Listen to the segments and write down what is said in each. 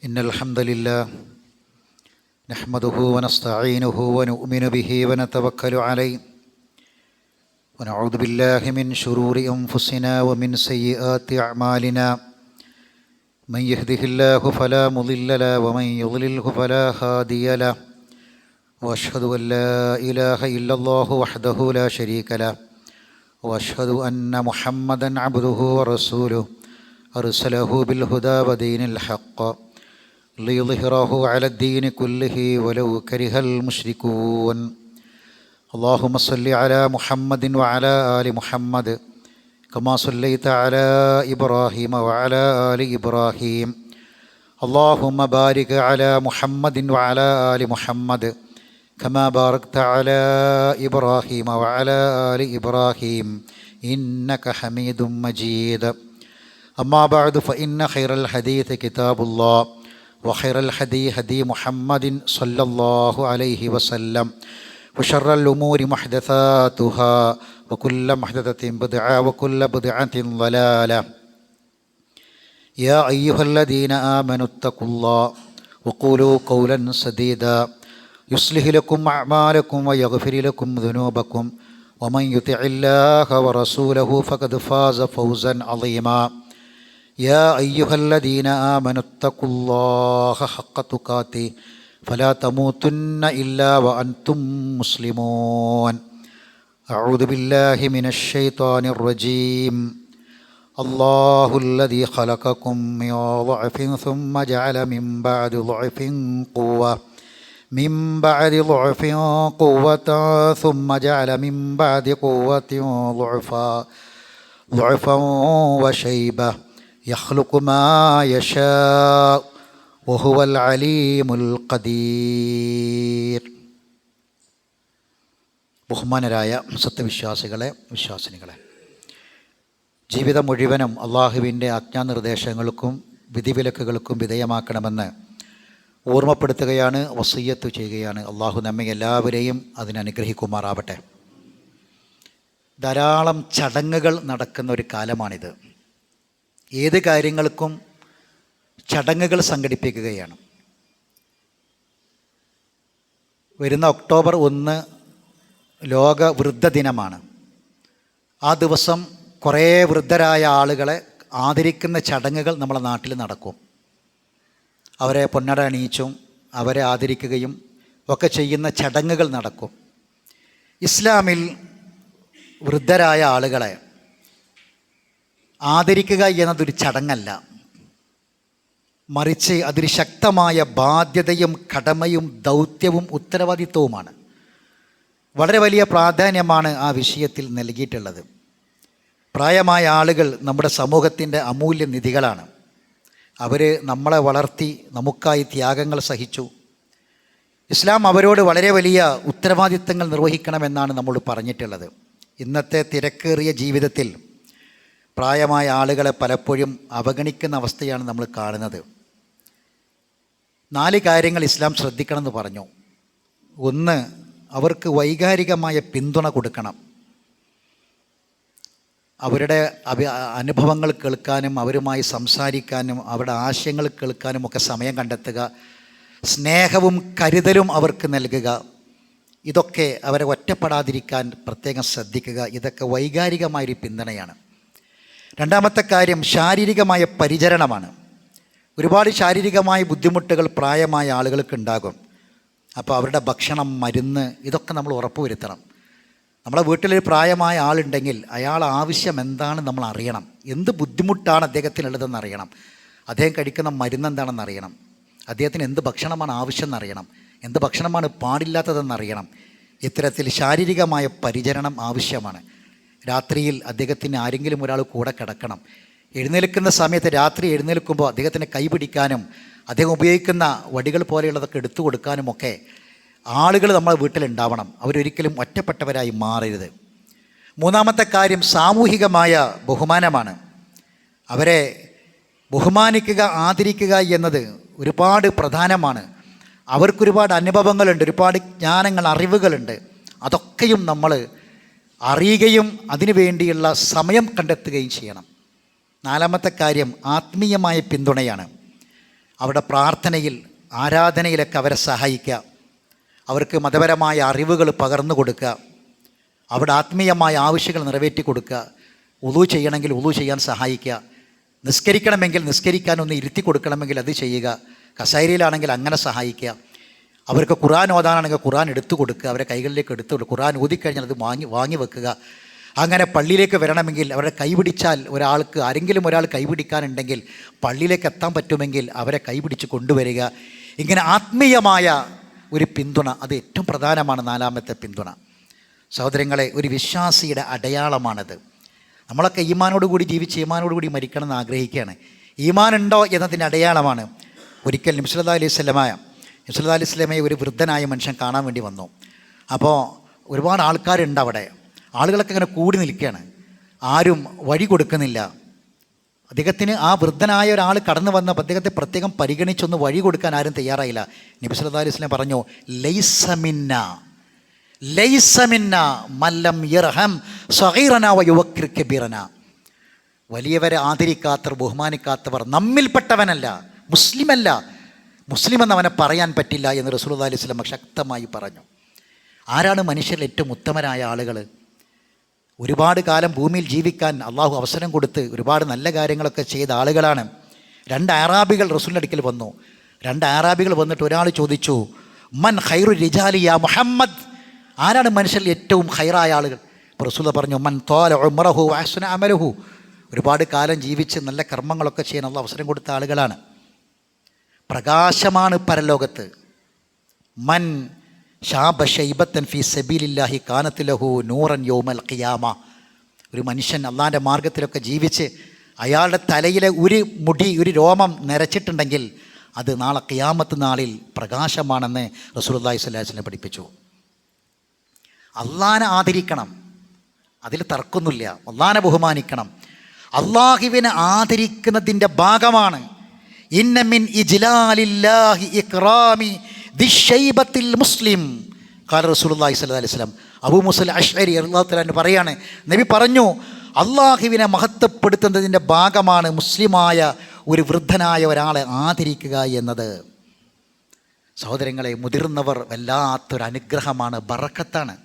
إن الحمد لله نحمده ونستعينه ونؤمن به ونتوكل عليه ونعوذ بالله من شرور أنفسنا ومن سيئات أعمالنا من يهده الله فلا مضل له ومن يضلله فلا هادي له وأشهد أن لا إله إلا الله وحده لا شريك له وأشهد أن محمدًا عبده ورسوله أرسله بالهدى ودين الحق ليظهره على الدين كله ولو كره المشركون اللهم صل على محمد وعلى آل محمد كما صليت على إبراهيم وعلى آل إبراهيم اللهم بارك على محمد وعلى آل محمد كما باركت على إبراهيم وعلى آل إبراهيم إنك حميد مجيد أما بعد فإن خير الحديث كتاب الله وخير الهدي هدي محمد صلى الله عليه وسلم وشر الأمور محدثاتها وكل محدثة بدعة وكل بدعة ضلالة يا أيها الذين آمنوا اتقوا الله وقولوا قولا سديدا يصلح لكم أعمالكم ويغفر لكم ذنوبكم ومن يطع الله ورسوله فقد فاز فوزا عظيما يا أيها الذين آمنوا اتقوا الله حق تقاته فلا تموتن إلا وأنتم مسلمون أعوذ بالله من الشيطان الرجيم الله الذي خلقكم من ضعف ثم جعل من بعد ضعف قوة قوة ثم جعل من بعد قوة ضعفا وشيبة يخلق ما يشاء وهو العليم القدير. ബഹുമാനരായ സത്യവിശ്വാസികളെ, വിശ്വാസിനികളെ, ജീവിതം മുഴുവനും അള്ളാഹുവിൻ്റെ ആജ്ഞാനിർദ്ദേശങ്ങൾക്കും വിധിവിലക്കുകൾക്കും വിധേയമാക്കണമെന്ന് ഓർമ്മപ്പെടുത്തുകയാണ്, വസിയ്യത്ത് ചെയ്യുകയാണ്. അള്ളാഹു നമ്മെ എല്ലാവരെയും അതിനനുഗ്രഹിക്കുമാറാവട്ടെ. ധാരാളം ചടങ്ങുകൾ നടക്കുന്ന ഒരു കാലമാണിത്. ഏത് കാര്യങ്ങൾക്കും ചടങ്ങുകൾ സംഘടിപ്പിക്കുകയാണ്. വരുന്ന ഒക്ടോബർ 1 ലോക വൃദ്ധ ദിനമാണ്. ആ ദിവസം കുറേ വൃദ്ധരായ ആളുകളെ ആദരിക്കുന്ന ചടങ്ങുകൾ നമ്മുടെ നാട്ടിൽ നടക്കും. അവരെ പൊന്നട അണിയിച്ചും അവരെ ആദരിക്കുകയും ഒക്കെ ചെയ്യുന്ന ചടങ്ങുകൾ നടക്കും. ഇസ്ലാമിൽ വൃദ്ധരായ ആളുകളെ ആദരിക്കുക എന്നതൊരു ചടങ്ങല്ല, മറിച്ച് അതൊരു ശക്തമായ ബാധ്യതയും കടമയും ദൗത്യവും ഉത്തരവാദിത്വവുമാണ്. വളരെ വലിയ പ്രാധാന്യമാണ് ആ വിഷയത്തിൽ നൽകിയിട്ടുള്ളത്. പ്രായമായ ആളുകൾ നമ്മുടെ സമൂഹത്തിൻ്റെ അമൂല്യ നിധികളാണ്. അവർ നമ്മളെ വളർത്തി നമുക്കായി ത്യാഗങ്ങൾ സഹിച്ചു. ഇസ്ലാം അവരോട് വളരെ വലിയ ഉത്തരവാദിത്തങ്ങൾ നിർവഹിക്കണമെന്നാണ് നമ്മൾ പറഞ്ഞിട്ടുള്ളത്. ഇന്നത്തെ തിരക്കേറിയ ജീവിതത്തിൽ പ്രായമായ ആളുകളെ പലപ്പോഴും അവഗണിക്കുന്ന അവസ്ഥയാണ് നമ്മൾ കാണുന്നത്. 4 കാര്യങ്ങൾ ഇസ്ലാം ശ്രദ്ധിക്കണമെന്ന് പറഞ്ഞു. 1, അവർക്ക് വൈകാരികമായ പിന്തുണ കൊടുക്കണം. അവരുടെ അനുഭവങ്ങൾ കേൾക്കാനും അവരുമായി സംസാരിക്കാനും അവരുടെ ആശയങ്ങൾ കേൾക്കാനും ഒക്കെ സമയം കണ്ടെത്തുക. സ്നേഹവും കരുതലും അവർക്ക് നൽകുക. ഇതൊക്കെ അവരെ ഒറ്റപ്പെടാതിരിക്കാൻ പ്രത്യേകം ശ്രദ്ധിക്കുക. ഇതൊക്കെ വൈകാരികമായൊരു പിന്തുണയാണ്. 2ാമത്തെ കാര്യം ശാരീരികമായ പരിചരണമാണ്. ഒരുപാട് ശാരീരികമായ ബുദ്ധിമുട്ടുകൾ പ്രായമായ ആളുകൾക്ക് ഉണ്ടാകും. അപ്പോൾ അവരുടെ ഭക്ഷണം, മരുന്ന്, ഇതൊക്കെ നമ്മൾ ഉറപ്പുവരുത്തണം. നമ്മളെ വീട്ടിലൊരു പ്രായമായ ആളുണ്ടെങ്കിൽ അയാൾ ആവശ്യം എന്താണ് നമ്മൾ അറിയണം. എന്ത് ബുദ്ധിമുട്ടാണ് അദ്ദേഹത്തിനുള്ളതെന്ന് അറിയണം. അദ്ദേഹം കഴിക്കുന്ന മരുന്ന് എന്താണെന്ന് അറിയണം. അദ്ദേഹത്തിന് എന്ത് ഭക്ഷണമാണ് ആവശ്യം എന്നറിയണം. എന്ത് ഭക്ഷണമാണ് പാടില്ലാത്തതെന്നറിയണം. ഇത്തരത്തിൽ ശാരീരികമായ പരിചരണം ആവശ്യമാണ്. രാത്രിയിൽ അദ്ദേഹത്തിന് ആരെങ്കിലും ഒരാൾ കൂടെ കിടക്കണം. എഴുന്നേൽക്കുന്ന സമയത്ത് രാത്രി എഴുന്നേൽക്കുമ്പോൾ അദ്ദേഹത്തിനെ കൈപിടിക്കാനും അദ്ദേഹം ഉപയോഗിക്കുന്ന വടികൾ പോലെയുള്ളതൊക്കെ എടുത്തു കൊടുക്കാനുമൊക്കെ ആളുകൾ നമ്മളെ വീട്ടിലുണ്ടാവണം. അവരൊരിക്കലും ഒറ്റപ്പെട്ടവരായി മാറരുത്. 3ാമത്തെ കാര്യം സാമൂഹികമായ ബഹുമാനമാണ്. അവരെ ബഹുമാനിക്കുക, ആദരിക്കുക എന്നത് ഒരുപാട് പ്രധാനമാണ്. അവർക്കൊരുപാട് അനുഭവങ്ങളുണ്ട്, ഒരുപാട് ജ്ഞാനങ്ങൾ, അറിവുകളുണ്ട്. അതൊക്കെയും നമ്മൾ അറിയുകയും അതിനു വേണ്ടിയുള്ള സമയം കണ്ടെത്തുകയും ചെയ്യണം. 4ാമത്തെ കാര്യം ആത്മീയമായ പിന്തുണയാണ്. അവരുടെ പ്രാർത്ഥനയിൽ, ആരാധനയിലൊക്കെ അവരെ സഹായിക്കുക, അവർക്ക് മതപരമായ അറിവുകൾ പകർന്നു കൊടുക്കുക, അവിടെ ആത്മീയമായ ആവശ്യങ്ങൾ നിറവേറ്റി കൊടുക്കുക, ഉളു ചെയ്യണമെങ്കിൽ ഉളു ചെയ്യാൻ സഹായിക്കുക, നിസ്കരിക്കണമെങ്കിൽ നിസ്കരിക്കാനൊന്ന് ഇരുത്തി കൊടുക്കണമെങ്കിൽ അത് ചെയ്യുക, കസേരയിലാണെങ്കിൽ അങ്ങനെ സഹായിക്കുക, അവർക്ക് ഖുർആൻ ഓതാനാണെങ്കിൽ ഖുർആൻ എടുത്തു കൊടുക്കുക, അവരെ കൈകളിലേക്ക് എടുത്തു കൊടുക്കുക, ഖുർആൻ ഊതിക്കഴിഞ്ഞാൽ അത് വാങ്ങി വെക്കുക. അങ്ങനെ പള്ളിയിലേക്ക് വരണമെങ്കിൽ അവരെ കൈപിടിച്ചാൽ, ആരെങ്കിലും ഒരാൾ കൈപിടിക്കാനുണ്ടെങ്കിൽ പള്ളിയിലേക്ക് എത്താൻ പറ്റുമെങ്കിൽ അവരെ കൈപിടിച്ച് കൊണ്ടുവരിക. ഇങ്ങനെ ആത്മീയമായ ഒരു പിന്തുണ, അത് ഏറ്റവും പ്രധാനമാണ്. 4ാമത്തെ പിന്തുണ സഹോദരങ്ങളെ, ഒരു വിശ്വാസിയുടെ അടയാളമാണത്. നമ്മളൊക്കെ ഈമാനോടുകൂടി ജീവിച്ച് ഈമാനോടുകൂടി മരിക്കണം എന്ന് ആഗ്രഹിക്കുകയാണ്. ഈമാനുണ്ടോ എന്നതിൻ്റെ അടയാളമാണ്. ഒരിക്കൽ നബി സല്ലല്ലാഹു അലൈഹി വസല്ലമയെ ഒരു വൃദ്ധനായ മനുഷ്യൻ കാണാൻ വേണ്ടി വന്നു. അപ്പോൾ ഒരുപാട് ആൾക്കാരുണ്ട് അവിടെ. ആളുകളൊക്കെ ഇങ്ങനെ കൂടി നിൽക്കുകയാണ്, ആരും വഴി കൊടുക്കുന്നില്ല. അദ്ദേഹത്തിന്, ആ വൃദ്ധനായ ഒരാൾ കടന്നു വന്നപ്പോൾ അദ്ദേഹത്തെ പ്രത്യേകം പരിഗണിച്ചൊന്ന് വഴി കൊടുക്കാൻ ആരും തയ്യാറായില്ല. നബി സല്ലല്ലാഹു അലൈഹി വസല്ലം പറഞ്ഞു, ലൈസ മിന്ന മല്ലം യർഹം സഗീറനാ വയുവക്കിർ കബീറനാ. വലിയവരെ ആദരിക്കാത്തവർ, ബഹുമാനിക്കാത്തവർ നമ്മിൽപ്പെട്ടവനല്ല, മുസ്ലിമല്ല. മുസ്ലിം എന്നവനെ പറയാൻ പറ്റില്ല എന്ന് റസൂലുള്ളാഹി അലൈഹി വസല്ലം ശക്തമായി പറഞ്ഞു. ആരാണ് മനുഷ്യരിൽ ഏറ്റവും ഉത്തമരായ ആളുകൾ? ഒരുപാട് കാലം ഭൂമിയിൽ ജീവിക്കാൻ അള്ളാഹു അവസരം കൊടുത്ത് ഒരുപാട് നല്ല കാര്യങ്ങളൊക്കെ ചെയ്ത ആളുകളാണ്. 2 അറാബികൾ റസൂലിൻ്റെ അടുക്കൽ വന്നു. 2 അറാബികൾ വന്നിട്ട് ഒരാൾ ചോദിച്ചു, മൻ ഖൈറു റിജാലി യാ മുഹമ്മദ്, ആരാണ് മനുഷ്യരിൽ ഏറ്റവും ഖൈറായ ആളുകൾ? അപ്പോൾ റസൂൽ പറഞ്ഞു, മൻ ത്വാല ഉംറഹു വഅഹ്സന അമലഹു, ഒരുപാട് കാലം ജീവിച്ച് നല്ല കർമ്മങ്ങളൊക്കെ ചെയ്യാൻ അള്ളാഹു അവസരം കൊടുത്ത ആളുകളാണ്. പ്രകാശമാണ് പരലോകത്ത്. മൻ ഷാബ ഷൈബത്തൻ ഫീ സബീലില്ലാഹി കാനത് ലഹു നൂറൻ യൗമൽ ഖിയാമ. ഒരു മനുഷ്യൻ അള്ളാഹിൻ്റെ മാർഗത്തിലൊക്കെ ജീവിച്ച് അയാളുടെ തലയിലെ ഒരു മുടി, ഒരു രോമം നരച്ചിട്ടുണ്ടെങ്കിൽ അത് നാളെ ഖിയാമത്ത് നാളിൽ പ്രകാശമാണെന്ന് റസൂലുള്ളാഹി സ്വല്ലല്ലാഹു അലൈഹി വസല്ലം പഠിപ്പിച്ചു. അള്ളാഹിനെ ആദരിക്കണം, അതിൽ തർക്കമൊന്നുമില്ല. അള്ളാഹിനെ ബഹുമാനിക്കണം. അള്ളാഹുവിനെ ആദരിക്കുന്നതിൻ്റെ ഭാഗമാണ് ഇന്ന മിൻ ഇജ്ലാലില്ലാഹി ഇക്റാമി ദിശൈബത്തിൽ മുസ്ലിം ഖാല റസൂലുള്ളാഹി സ്വല്ലല്ലാഹു അലൈഹി വസല്ലം. അബൂ മൂസൽ അശ്അരി റളിയല്ലാഹു തആല അൻഹു പറയാണ്, നബി പറഞ്ഞു, അള്ളാഹുവിനെ മഹത്വപ്പെടുത്തുന്നതിൻ്റെ ഭാഗമാണ് മുസ്ലിമായ ഒരു വൃദ്ധനായ ഒരാളെ ആദരിക്കുക എന്നത്. സഹോദരങ്ങളെ, മുതിർന്നവർ വല്ലാത്തൊരു അനുഗ്രഹമാണ്, ബറക്കത്താണ്.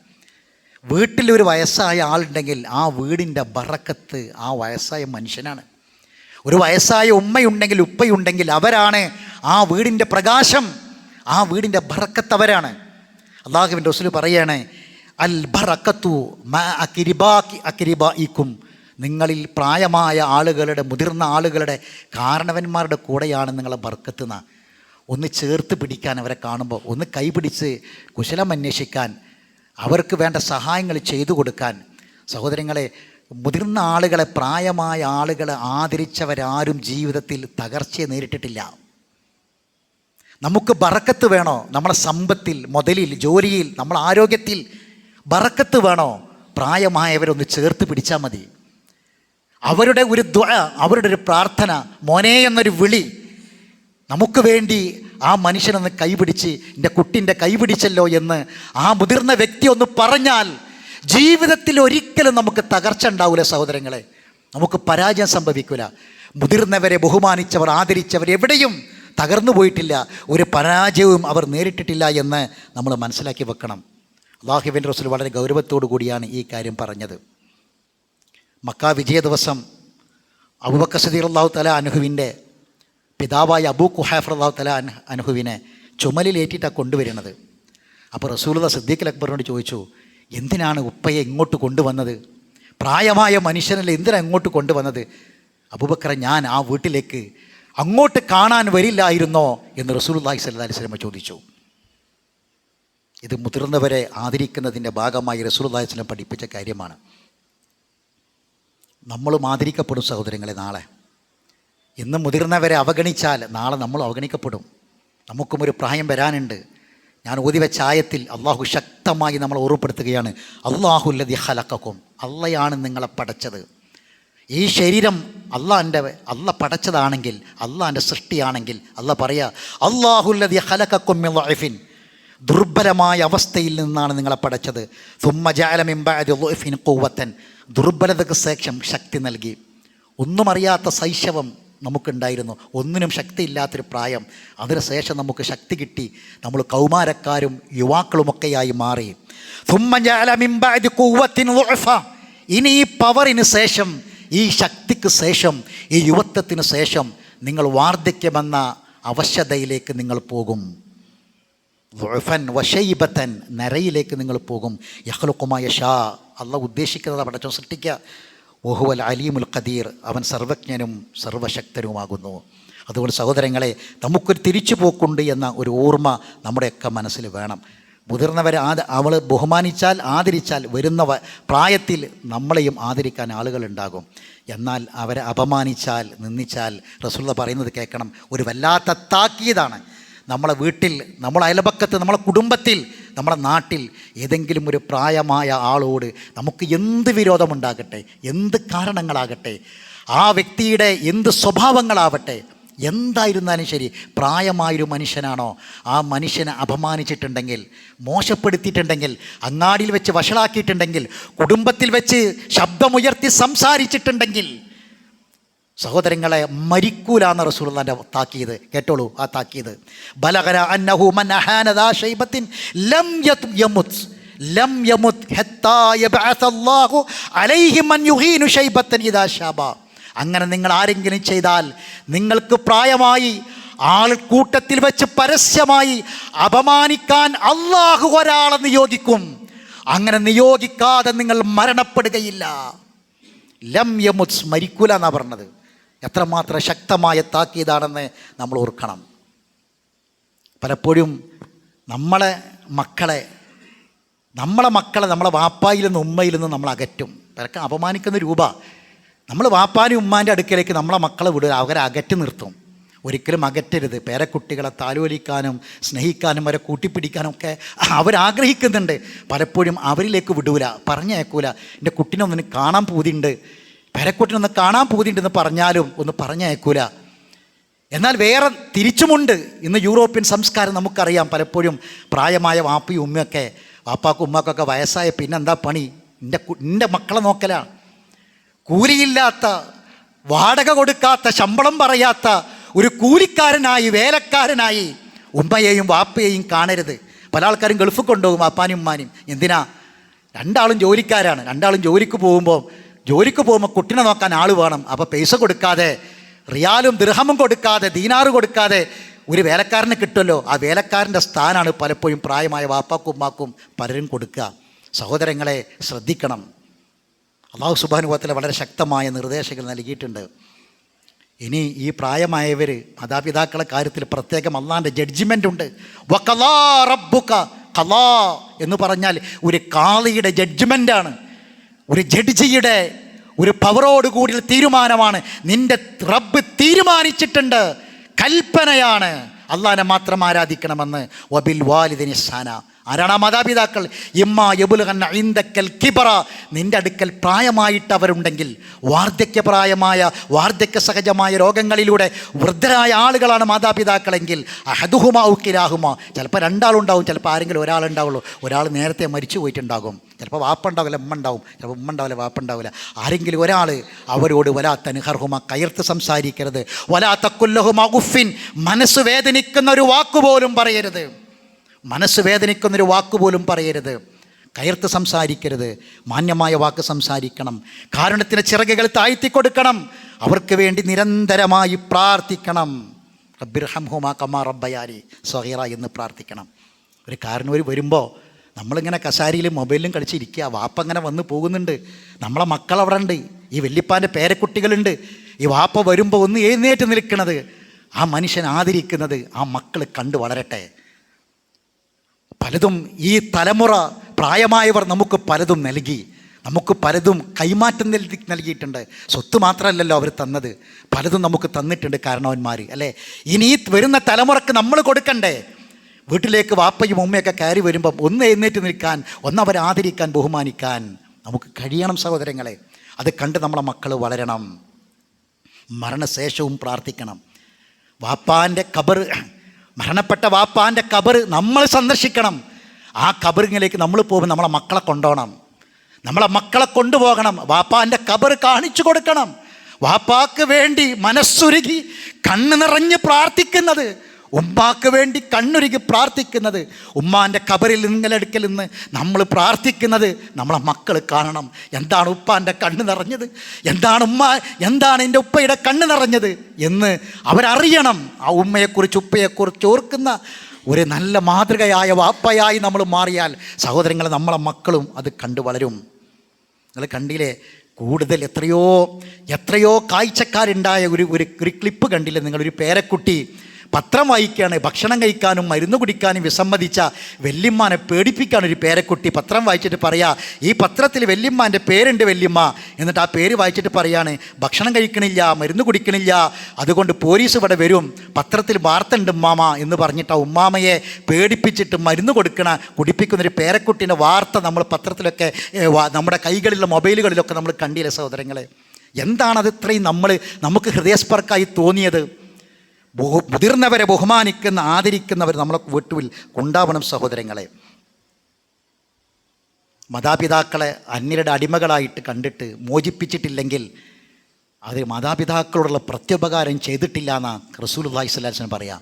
വീട്ടിലൊരു വയസ്സായ ആളുണ്ടെങ്കിൽ ആ വീടിൻ്റെ ബറക്കത്ത് ആ വയസ്സായ മനുഷ്യനാണ്. ഒരു വയസ്സായ ഉമ്മയുണ്ടെങ്കിൽ, ഉപ്പയുണ്ടെങ്കിൽ അവരാണ് ആ വീടിൻ്റെ പ്രകാശം, ആ വീടിൻ്റെ ബറക്കത്ത് അവരാണ്. അള്ളാഹുവിൻ്റെ റസൂൽ പറയാണ്, അൽ ബറക്കത്തു മാ അക്രിബായിക്കും, നിങ്ങളിൽ പ്രായമായ ആളുകളുടെ, മുതിർന്ന ആളുകളുടെ കാരണവന്മാരുടെ കൂടെയാണ് നിങ്ങളെ ബർക്കത്ത്. ഒന്ന് ചേർത്ത് പിടിക്കാൻ, അവരെ കാണുമ്പോൾ ഒന്ന് കൈപിടിച്ച് കുശലം അന്വേഷിക്കാൻ, അവർക്ക് വേണ്ട സഹായങ്ങൾ ചെയ്തു കൊടുക്കാൻ. സഹോദരങ്ങളെ, മുതിർന്ന ആളുകളെ, പ്രായമായ ആളുകളെ ആദരിച്ചവരാരും ജീവിതത്തിൽ തകർച്ചയെ നേരിട്ടിട്ടില്ല. നമുക്ക് ബറക്കത്ത് വേണോ? നമ്മളെ സമ്പത്തിൽ, മുതലിൽ, ജോലിയിൽ, നമ്മളെ ആരോഗ്യത്തിൽ ബറക്കത്ത് വേണോ? പ്രായമായവരൊന്ന് ചേർത്ത് പിടിച്ചാൽ മതി. അവരുടെ ഒരു ദുആ, അവരുടെ ഒരു പ്രാർത്ഥന, മോനെ എന്നൊരു വിളി, നമുക്ക് വേണ്ടി ആ മനുഷ്യനൊന്ന് കൈപിടിച്ച്, എൻ്റെ കുട്ടിൻ്റെ കൈപിടിച്ചല്ലോ എന്ന് ആ മുതിർന്ന വ്യക്തി ഒന്ന് പറഞ്ഞാൽ ജീവിതത്തിൽ ഒരിക്കലും നമുക്ക് തകർച്ച ഉണ്ടാവില്ല സഹോദരങ്ങളെ, നമുക്ക് പരാജയം സംഭവിക്കില്ല. മുതിർന്നവരെ ബഹുമാനിച്ചവർ, ആദരിച്ചവർ എവിടെയും തകർന്നു പോയിട്ടില്ല, ഒരു പരാജയവും അവർ നേരിട്ടിട്ടില്ല എന്ന് നമ്മൾ മനസ്സിലാക്കി വെക്കണം. അല്ലാഹുവിൻ്റെ റസൂൽ വളരെ ഗൗരവത്തോടു കൂടിയാണ് ഈ കാര്യം പറഞ്ഞത്. മക്ക വിജയ ദിവസം അബൂബക്കർ സിദ്ദീഖ് റളിയല്ലാഹു തആല അൻഹുവിൻ്റെ പിതാവായ അബൂ ഖുഹാഫ റളിയല്ലാഹു തആല അൻഹുവിനെ ചുമലിലേറ്റിട്ടാണ് കൊണ്ടുവരുന്നത്. അപ്പോൾ റസൂലുള്ളാഹി സിദ്ദീഖുൽ അക്ബറിനോട് ചോദിച്ചു, എന്തിനാണ് ഉപ്പയെ ഇങ്ങോട്ട് കൊണ്ടുവന്നത്? പ്രായമായ മനുഷ്യനല്ലേ, എന്തിനാണ് ഇങ്ങോട്ട് കൊണ്ടുവന്നത്? അബൂബക്കർ, ഞാൻ ആ വീട്ടിലേക്ക് അങ്ങോട്ട് കാണാൻ വരില്ലായിരുന്നോ എന്ന് റസൂലുള്ളാഹി സ്വല്ലല്ലാഹി അലൈഹി വസല്ലം ചോദിച്ചു. ഇത് മുതിർന്നവരെ ആദരിക്കുന്നതിൻ്റെ ഭാഗമായി റസൂലുള്ളാഹി സ്വല്ലല്ലാഹി അലൈഹി വസല്ലം പഠിപ്പിച്ച കാര്യമാണ്. നമ്മളും ആദരിക്കപ്പെടും സഹോദരങ്ങളെ. നാളെ ഇന്ന് മുതിർന്നവരെ അവഗണിച്ചാൽ നാളെ നമ്മൾ അവഗണിക്കപ്പെടും. നമുക്കും ഒരു പ്രായം വരാനുണ്ട്. ഞാൻ ഓതി വെച്ച ആയത്തിൽ അള്ളാഹു ശക്തമായി നമ്മൾ ഓർമ്മപ്പെടുത്തുകയാണ്, അല്ലാഹുല്ലദീ ഖലഖക്കും, അള്ളയാണ് നിങ്ങളെ പടച്ചത്. ഈ ശരീരം അള്ള പടച്ചതാണെങ്കിൽ, അള്ളാൻ്റെ സൃഷ്ടിയാണെങ്കിൽ അള്ള പറയാ, അല്ലാഹുല്ലദീ ഖലഖക്കും മിൻ ളഅഫിൻ, ദുർബലമായ അവസ്ഥയിൽ നിന്നാണ് നിങ്ങളെ പടച്ചത്. സുമ്മ ജഅല മിൻ ബഅദി ളഅഫിൻ ഖുവ്വത്തൻ, ദുർബലതയ്ക്ക് ശേഷം ശക്തി നൽകി. ഒന്നും അറിയാത്ത ശൈശവം, നമുക്കുണ്ടായിരുന്നു. ഒന്നിനും ശക്തിയില്ലാത്തൊരു പ്രായം. അതിനുശേഷം നമുക്ക് ശക്തി കിട്ടി. നമ്മൾ കൗമാരക്കാരും യുവാക്കളുമൊക്കെയായി മാറി. ഇനി ഈ പവറിന് ശേഷം, ഈ ശക്തിക്ക് ശേഷം, ഈ യുവത്വത്തിന് ശേഷം നിങ്ങൾ വാർദ്ധക്യമെന്ന അവശതയിലേക്ക് നിങ്ങൾ പോകും. വശൈബത്തൻ, നരയിലേക്ക് നിങ്ങൾ പോകും. യഖ്ലുഖുമാ യശാ, അള്ളാഹ് ഉദ്ദേശിക്കുന്നത് പടച്ചോൻ സൃഷ്ടിക്കുക. വഹുവൽ അലീമുൽ ഖദീർ, അവൻ സർവജ്ഞനും സർവശക്തനുമാകുന്നു. അതുകൊണ്ട് സഹോദരങ്ങളെ, നമുക്കൊരു തിരിച്ചു പോക്കുണ്ട് എന്ന ഒരു ഓർമ്മ നമ്മുടെയൊക്കെ മനസ്സിൽ വേണം. മുതിർന്നവരെ അവൾ ബഹുമാനിച്ചാൽ, ആദരിച്ചാൽ, വരുന്ന പ്രായത്തിൽ നമ്മളെയും ആദരിക്കാൻ ആളുകളുണ്ടാകും. എന്നാൽ അവരെ അപമാനിച്ചാൽ, നിന്ദിച്ചാൽ, റസൂലുള്ളാഹി പറയുന്നത് കേൾക്കണം. ഒരു വല്ലാത്ത താക്കീതാണ്. നമ്മളെ വീട്ടിൽ, നമ്മളെ അയൽപക്കത്ത്, നമ്മളെ കുടുംബത്തിൽ, നമ്മളെ നാട്ടിൽ ഏതെങ്കിലും ഒരു പ്രായമായ ആളോട് നമുക്ക് എന്ത് വിരോധമുണ്ടാകട്ടെ, എന്ത് കാരണങ്ങളാകട്ടെ, ആ വ്യക്തിയുടെ എന്ത് സ്വഭാവങ്ങളാവട്ടെ, എന്തായിരുന്നാലും ശരി, പ്രായമായൊരു മനുഷ്യനാണോ, ആ മനുഷ്യനെ അപമാനിച്ചിട്ടുണ്ടെങ്കിൽ, മോശപ്പെടുത്തിയിട്ടുണ്ടെങ്കിൽ, അങ്ങാടിയിൽ വെച്ച് വഷളാക്കിയിട്ടുണ്ടെങ്കിൽ, കുടുംബത്തിൽ വെച്ച് ശബ്ദമുയർത്തി സംസാരിച്ചിട്ടുണ്ടെങ്കിൽ, സഹോദരങ്ങളെ, മരിക്കൂലാന്ന് റസൂലുള്ളാഹിന്റെ താക്കീത്. കേട്ടോളൂ ആ താക്കീത്. ബലഗന അന്നഹു മൻ അഹാന ദാ ശൈബത്തിൻ ലം യമുത് ലം യമുത് ഹത്താ യബ്അസല്ലാഹു അലൈഹി മൻ യുഹീനു ശൈബത്തൻ ഇദാ ശാബ. അങ്ങനെ നിങ്ങൾ ആരെങ്കിലും ചെയ്താൽ, നിങ്ങൾക്ക് പ്രായമായി ആൾക്കൂട്ടത്തിൽ വെച്ച് പരസ്യമായി അപമാനിക്കാൻ അള്ളാഹു ഒരാളെ നിയോഗിക്കും. അങ്ങനെ നിയോഗിക്കാതെ നിങ്ങൾ മരണപ്പെടുകയില്ല. ലം യമുത്, മരിക്കൂല എന്നാണ് പറഞ്ഞത്. എത്രമാത്രം ശക്തമായ താക്കീതാണെന്ന് നമ്മൾ ഓർക്കണം. പലപ്പോഴും നമ്മളെ മക്കളെ നമ്മളെ വാപ്പായിൽ നിന്ന് ഉമ്മയിൽ നിന്ന് നമ്മൾ അകറ്റും. പലക്കെ അപമാനിക്കുന്ന രൂപ. നമ്മൾ വാപ്പാനും ഉമ്മാൻ്റെ അടുക്കലേക്ക് നമ്മളെ മക്കളെ വിടുക, അവരെ അകറ്റി നിർത്തും. ഒരിക്കലും അകറ്റരുത്. പേരക്കുട്ടികളെ താലോലിക്കാനും സ്നേഹിക്കാനും അവരെ കൂട്ടിപ്പിടിക്കാനും ഒക്കെ അവരാഗ്രഹിക്കുന്നുണ്ട്. പലപ്പോഴും അവരിലേക്ക് വിടൂല, പറഞ്ഞേക്കൂല. എൻ്റെ കുട്ടീനൊന്നിന് കാണാൻ പൂതിയുണ്ട്, പേരക്കുട്ടിനൊന്ന് കാണാൻ പൂതിയുണ്ടെന്ന് പറഞ്ഞാലും ഒന്ന് പറഞ്ഞേക്കൂല. എന്നാൽ വേറെ തിരിച്ചുമുണ്ട്. ഇന്ന് യൂറോപ്യൻ സംസ്കാരം നമുക്കറിയാം. പലപ്പോഴും പ്രായമായ വാപ്പയും ഉമ്മയൊക്കെ, വാപ്പാക്കും ഉമ്മക്കൊക്കെ വയസ്സായ പിന്നെന്താ പണി? എൻ്റെ മക്കളെ നോക്കലാണ്. കൂലിയില്ലാത്ത, വാടക കൊടുക്കാത്ത, ശമ്പളം പറയാത്ത ഒരു കൂലിക്കാരനായി, വേലക്കാരനായി ഉമ്മയെയും വാപ്പയെയും കാണരുത്. പല ആൾക്കാരും ഗൾഫ് കൊണ്ടുപോകും വാപ്പാനും ഉമ്മാനും. എന്തിനാ? രണ്ടാളും ജോലിക്കാരാണ്. രണ്ടാളും ജോലിക്ക് പോകുമ്പോൾ കുട്ടിനെ നോക്കാൻ ആൾ വേണം. അപ്പോൾ പൈസ കൊടുക്കാതെ, റിയാലും ദിർഹമും കൊടുക്കാതെ, ദീനാറ് കൊടുക്കാതെ ഒരു വേലക്കാരനെ കിട്ടുമല്ലോ. ആ വേലക്കാരൻ്റെ സ്ഥാനമാണ് പലപ്പോഴും പ്രായമായ വാപ്പാക്കും ഉമ്മാക്കും പലരും കൊടുക്കുക. സഹോദരങ്ങളെ, ശ്രദ്ധിക്കണം. അല്ലാഹു സുബ്ഹാനഹു വ തആല വളരെ ശക്തമായ നിർദ്ദേശങ്ങൾ നൽകിയിട്ടുണ്ട്. ഇനി ഈ പ്രായമായവർ, മാതാപിതാക്കളെ കാര്യത്തിൽ പ്രത്യേകം അള്ളാഹിൻ്റെ ജഡ്ജിമെൻ്റ് ഉണ്ട്. വഖളാ റബ്ബുക, ഖളാ എന്ന് പറഞ്ഞാൽ ഒരു കാളിയുടെ ജഡ്ജ്മെൻ്റാണ്, ഒരു ജഡ്ജിയുടെ ഒരു പവറോടുകൂടിയ തീരുമാനമാണ്. നിന്റെ റബ്ബ് തീരുമാനിച്ചിട്ടുണ്ട്, കൽപ്പനയാണ്. അള്ളാഹിനെ മാത്രം ആരാധിക്കണമെന്ന്. വബിൽ വാലിദിനി ഇഹ്സാന. ആരാണ് ആ മാതാപിതാക്കൾ? ഇമ്മാ യബുലുഗന്ന ഇൻദക്കൽ കിബറ, നിൻ്റെ അടുക്കൽ പ്രായമായിട്ട് അവരുണ്ടെങ്കിൽ, വാർദ്ധക്യപ്രായമായ, വാർദ്ധക്യ സഹജമായ രോഗങ്ങളിലൂടെ വൃദ്ധരായ ആളുകളാണ് മാതാപിതാക്കളെങ്കിൽ, അഹദുഹുമാ ഔ കിലാഹുമാ, ചിലപ്പോൾ രണ്ടാളുണ്ടാവും, ചിലപ്പോൾ ആരെങ്കിലും ഒരാളുണ്ടാവുള്ളൂ. ഒരാൾ നേരത്തെ മരിച്ചു പോയിട്ടുണ്ടാകും. ചിലപ്പോൾ വാപ്പ ഉണ്ടാവില്ല, ഉമ്മ ഉണ്ടാവും. ചിലപ്പോൾ ഉമ്മ ഉണ്ടാവില്ല, വാപ്പ ഉണ്ടാവില്ല. ആരെങ്കിലും ഒരാൾ അവരോട് വലാ തൻഹർഹുമ, കയർത്ത് സംസാരിക്കരുത്. വലാ തഖുല്ലഹുമ ഉഫിൻ, മനസ്സ് വേദനിക്കുന്ന ഒരു വാക്കുപോലും പറയരുത്. മനസ്സ് വേദനിക്കുന്നൊരു വാക്കുപോലും പറയരുത്. കയർത്ത് സംസാരിക്കരുത്. മാന്യമായ വാക്ക് സംസാരിക്കണം. കാരുണ്യത്തിന് ചിറകുകൾ താഴ്ത്തിക്കൊടുക്കണം. അവർക്ക് വേണ്ടി നിരന്തരമായി പ്രാർത്ഥിക്കണം. റബ്ബിർഹംഹുമാ കമാ റബ്ബയാനി സ്വഗീറ എന്ന് പ്രാർത്ഥിക്കണം. ഒരു കാരണവർ വരുമ്പോൾ നമ്മളിങ്ങനെ കസാരയിലും മൊബൈലിലും കളിച്ചിരിക്കുക. വാപ്പ അങ്ങനെ വന്ന് പോകുന്നുണ്ട്, നമ്മളെ മക്കളവിടെ ഉണ്ട്, ഈ വല്യപ്പാൻ്റെ പേരക്കുട്ടികളുണ്ട്. ഈ വാപ്പ വരുമ്പോൾ ഒന്ന് എഴുന്നേറ്റ് നിൽക്കുന്നത്, ആ മനുഷ്യൻ ആദരിക്കുന്നത് ആ മക്കൾ കണ്ടു വളരട്ടെ. പലതും ഈ തലമുറ പ്രായമായവർ നമുക്ക് പലതും നൽകി, നമുക്ക് പലതും കൈമാറ്റം നൽകിയിട്ടുണ്ട്. സ്വത്ത് മാത്രമല്ലല്ലോ അവർ തന്നത്, പലതും നമുക്ക് തന്നിട്ടുണ്ട് കാരണവന്മാർ, അല്ലേ? ഇനി വരുന്ന തലമുറക്ക് നമ്മൾ കൊടുക്കണ്ടേ? വീട്ടിലേക്ക് വാപ്പയും ഉമ്മയൊക്കെ കയറി വരുമ്പം ഒന്ന് എഴുന്നേറ്റ് നിൽക്കാൻ, ഒന്നവരെ ആദരിക്കാൻ, ബഹുമാനിക്കാൻ നമുക്ക് കഴിയണം സഹോദരങ്ങളെ. അത് കണ്ട് നമ്മളെ മക്കൾ വളരണം. മരണശേഷവും പ്രാർത്ഥിക്കണം. വാപ്പാൻ്റെ ഖബർ, മരണപ്പെട്ട വാപ്പാൻ്റെ ഖബർ നമ്മൾ സന്ദർശിക്കണം. ആ ഖബറിലേക്ക് നമ്മൾ പോകുമ്പോൾ നമ്മളെ മക്കളെ കൊണ്ടുപോകണം, നമ്മളെ മക്കളെ കൊണ്ടുപോകണം. വാപ്പാൻ്റെ ഖബർ കാണിച്ചു കൊടുക്കണം. വാപ്പാക്ക് വേണ്ടി മനസ്സുരുകി കണ്ണ് നിറഞ്ഞ് പ്രാർത്ഥിക്കുന്നത്, ഉമ്മാക്ക് വേണ്ടി കണ്ണുരുകി പ്രാർത്ഥിക്കുന്നത്, ഉമ്മാൻ്റെ ഖബറിൽ നിങ്ങളെടുക്കൽ നിന്ന് നമ്മൾ പ്രാർത്ഥിക്കുന്നത് നമ്മളെ മക്കൾ കാണണം. എന്താണ് ഉപ്പാൻ്റെ കണ്ണ് നിറഞ്ഞത്, എന്താണ് എൻ്റെ ഉപ്പയുടെ കണ്ണ് നിറഞ്ഞത് എന്ന് അവരറിയണം. ആ ഉമ്മയെക്കുറിച്ച് ഉപ്പയെക്കുറിച്ച് ഓർക്കുന്ന ഒരു നല്ല മാതൃകയായ വാപ്പയായി നമ്മൾ മാറിയാൽ സഹോദരങ്ങളെ, നമ്മളെ മക്കളും അത് കണ്ടു വളരും. നിങ്ങൾ കണ്ടില്ലേ, കൂടുതൽ എത്രയോ കാഴ്ചക്കാരുണ്ടായ ഒരു ക്ലിപ്പ് കണ്ടില്ലേ നിങ്ങളൊരു പേരക്കുട്ടി പത്രം വായിക്കുകയാണ്. ഭക്ഷണം കഴിക്കാനും മരുന്ന് കുടിക്കാനും വിസമ്മതിച്ച വല്യമ്മാനെ പേടിപ്പിക്കാൻ ഒരു പേരക്കുട്ടി പത്രം വായിച്ചിട്ട് പറയാ, ഈ പത്രത്തിൽ വല്യമ്മാൻ്റെ പേരുണ്ട് വല്യമ്മ, എന്നിട്ട് ആ പേര് വായിച്ചിട്ട് പറയാണ്, ഭക്ഷണം കഴിക്കണില്ല, മരുന്ന് കുടിക്കണില്ല, അതുകൊണ്ട് പോലീസ് ഇവിടെ വരും, പത്രത്തിൽ വാർത്ത ഉണ്ട് ഉമ്മാമ എന്ന് പറഞ്ഞിട്ട് ആ ഉമ്മാമയെ പേടിപ്പിച്ചിട്ട് മരുന്ന് കുടിപ്പിക്കുന്നൊരു പേരക്കുട്ടീൻ്റെ വാർത്ത നമ്മൾ പത്രത്തിലൊക്കെ നമ്മുടെ കൈകളിലുള്ള മൊബൈലുകളിലൊക്കെ നമ്മൾ കണ്ടില്ലേ സഹോദരങ്ങളെ. എന്താണത് ഇത്രയും നമുക്ക് ഹൃദയസ്പർക്കായി തോന്നിയത്? മുതിർന്നവരെ ബഹുമാനിക്കുന്ന ആദരിക്കുന്നവർ നമ്മളെ വീട്ടിൽ കൊണ്ടാവണം സഹോദരങ്ങളെ. മാതാപിതാക്കളെ അന്യരുടെ അടിമകളായിട്ട് കണ്ടിട്ട് മോചിപ്പിച്ചിട്ടില്ലെങ്കിൽ അത് മാതാപിതാക്കളോടുള്ള പ്രത്യുപകാരം ചെയ്തിട്ടില്ല എന്നാണ് റസൂലുള്ളാഹി സ്വല്ലല്ലാഹു അലൈഹി വസല്ലം പറയാം.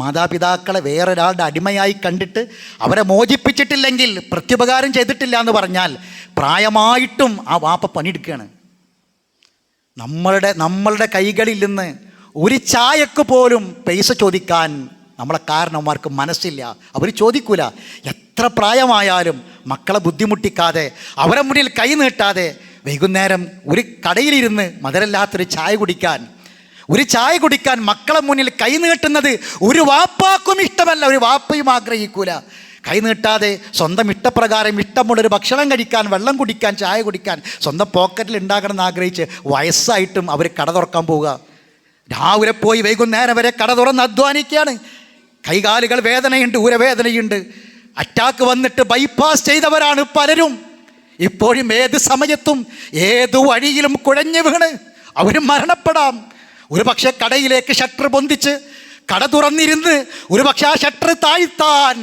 മാതാപിതാക്കളെ വേറൊരാളുടെ അടിമയായി കണ്ടിട്ട് അവരെ മോചിപ്പിച്ചിട്ടില്ലെങ്കിൽ പ്രത്യുപകാരം ചെയ്തിട്ടില്ല എന്ന് പറഞ്ഞാൽ പ്രായമായിട്ടും ആ വാപ്പ പണിയെടുക്കുകയാണ്. നമ്മളുടെ കൈകളിൽ നിന്ന് ഒരു ചായക്ക് പോലും പൈസ ചോദിക്കാൻ നമ്മളെ കാരണവന്മാർക്ക് മനസ്സില്ല, അവർ ചോദിക്കൂല. എത്ര പ്രായമായാലും മക്കളെ ബുദ്ധിമുട്ടിക്കാതെ അവരെ മുന്നിൽ കൈ നീട്ടാതെ വൈകുന്നേരം ഒരു കടയിലിരുന്ന് മധുരമില്ലാത്തൊരു ചായ കുടിക്കാൻ മക്കളെ മുന്നിൽ കൈ നീട്ടുന്നത് ഒരു വാപ്പാക്കും ഇഷ്ടമല്ല, ഒരു വാപ്പയും ആഗ്രഹിക്കൂല. കൈ നീട്ടാതെ സ്വന്തം ഇഷ്ടപ്രകാരം ഇഷ്ടമുള്ളൊരു ഭക്ഷണം കഴിക്കാൻ, വെള്ളം കുടിക്കാൻ, ചായ കുടിക്കാൻ സ്വന്തം പോക്കറ്റിൽ ഉണ്ടാകണമെന്ന് ആഗ്രഹിച്ച് വയസ്സായിട്ടും അവർ കട തുറക്കാൻ പോവുക. രാവിലെ പോയി വൈകുന്നേരം വരെ കട തുറന്ന് അധ്വാനിക്കുകയാണ്. കൈകാലുകൾ വേദനയുണ്ട്, ഊരവേദനയുണ്ട്. അറ്റാക്ക് വന്നിട്ട് ബൈപ്പാസ് ചെയ്തവരാണ് പലരും. ഇപ്പോഴും ഏത് സമയത്തും ഏതു വഴിയിലും കുഴഞ്ഞു വീണ് അവരും മരണപ്പെടാം. ഒരു പക്ഷേ കടയിലേക്ക് ഷട്ടർ പൊന്തിച്ച് കട തുറന്നിരുന്ന് ഒരു പക്ഷേ ആ ഷട്ടർ താഴ്ത്താൻ